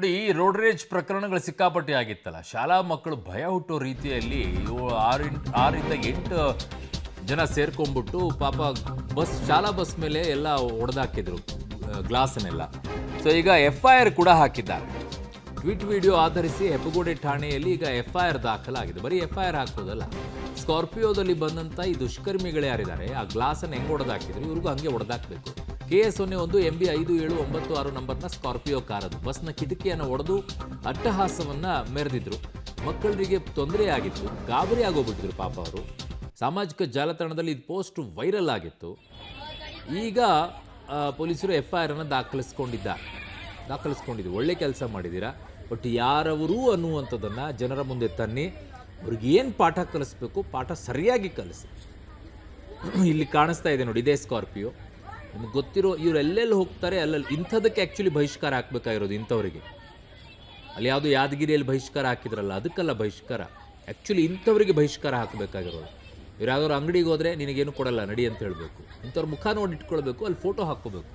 ನೋಡಿ, ಈ ರೋಡ್ ರೇಜ್ ಪ್ರಕರಣಗಳು ಸಿಕ್ಕಾಪಟ್ಟೆ ಆಗಿತ್ತಲ್ಲ. ಶಾಲಾ ಮಕ್ಕಳು ಭಯ ಹುಟ್ಟೋ ರೀತಿಯಲ್ಲಿ ಆರಿಂದ 8 ಜನ ಸೇರ್ಕೊಂಡ್ಬಿಟ್ಟು ಪಾಪ ಶಾಲಾ ಬಸ್ ಮೇಲೆ ಎಲ್ಲ ಹೊಡೆದಾಕಿದ್ರು ಗ್ಲಾಸನ್ನೆಲ್ಲ. ಸೊ ಈಗ FIR ಕೂಡ ಹಾಕಿದ್ದಾರೆ. ಟ್ವೀಟ್ ವಿಡಿಯೋ ಆಧರಿಸಿ ಹೆಬ್ಬಗೋಡೆ ಠಾಣೆಯಲ್ಲಿ ಈಗ FIR ದಾಖಲಾಗಿದೆ. ಬರೀ FIR ಹಾಕೋದಲ್ಲ, ಸ್ಕಾರ್ಪಿಯೋದಲ್ಲಿ ಬಂದಂಥ ಈ ದುಷ್ಕರ್ಮಿಗಳು ಯಾರಿದ್ದಾರೆ ಆ ಗ್ಲಾಸನ್ನು ಹೆಂಗೆ ಹೊಡೆದಾಕಿದ್ರು ಇವ್ರಿಗೂ ಹಂಗೆ ಹೊಡೆದಾಕಬೇಕು. KS01 MB 5796 ನಂಬರ್ನ ಸ್ಕಾರ್ಪಿಯೋ ಕಾರದು ಬಸ್ನ ಕಿಟಕಿಯನ್ನು ಒಡೆದು ಅಟ್ಟಹಾಸವನ್ನು ಮೆರೆದಿದ್ರು. ಮಕ್ಕಳಿಗೆ ತೊಂದರೆ ಆಗಿತ್ತು, ಗಾಬರಿ ಆಗೋಗ್ಬಿಟ್ಟಿದ್ರು ಪಾಪ ಅವರು. ಸಾಮಾಜಿಕ ಜಾಲತಾಣದಲ್ಲಿ ಇದು ಪೋಸ್ಟ್ ವೈರಲ್ ಆಗಿತ್ತು. ಈಗ ಪೊಲೀಸರು FIR ಅನ್ನು ದಾಖಲಿಸ್ಕೊಂಡಿದ್ದು ಒಳ್ಳೆ ಕೆಲಸ ಮಾಡಿದ್ದೀರಾ. ಬಟ್ ಯಾರವರು ಅನ್ನುವಂಥದ್ದನ್ನು ಜನರ ಮುಂದೆ ತನ್ನಿ. ಅವ್ರಿಗೇನು ಪಾಠ ಕಲಿಸ್ಬೇಕು ಪಾಠ ಸರಿಯಾಗಿ ಕಲಿಸಿ. ಇಲ್ಲಿ ಕಾಣಿಸ್ತಾ ಇದೆ ನೋಡಿ, ಇದೇ ಸ್ಕಾರ್ಪಿಯೋ. ನಿಮ್ಗೆ ಗೊತ್ತಿರೋ ಇವ್ರು ಎಲ್ಲೆಲ್ಲಿ ಹೋಗ್ತಾರೆ ಅಲ್ಲಲ್ಲಿ ಇಂಥದಕ್ಕೆ ಆ್ಯಕ್ಚುಲಿ ಬಹಿಷ್ಕಾರ ಹಾಕಬೇಕಾಗಿರೋದು. ಇಂಥವರಿಗೆ ಅಲ್ಲಿ ಯಾವುದೋ ಯಾದಗಿರಿಯಲ್ಲಿ ಬಹಿಷ್ಕಾರ ಹಾಕಿದ್ರಲ್ಲ, ಅದಕ್ಕೆಲ್ಲ ಬಹಿಷ್ಕಾರ. ಆ್ಯಕ್ಚುಲಿ ಇಂಥವರಿಗೆ ಬಹಿಷ್ಕಾರ ಹಾಕಬೇಕಾಗಿರೋದು. ಇವ್ರು ಯಾವ್ದಾದ್ರು ಅಂಗಡಿಗೆ ಹೋದರೆ ನಿನಗೇನು ಕೊಡಲ್ಲ ನಡಿ ಅಂತ ಹೇಳಬೇಕು. ಇಂಥವ್ರ ಮುಖ ನೋಡಿ ಇಟ್ಕೊಳ್ಬೇಕು, ಅಲ್ಲಿ ಫೋಟೋ ಹಾಕ್ಕೋಬೇಕು.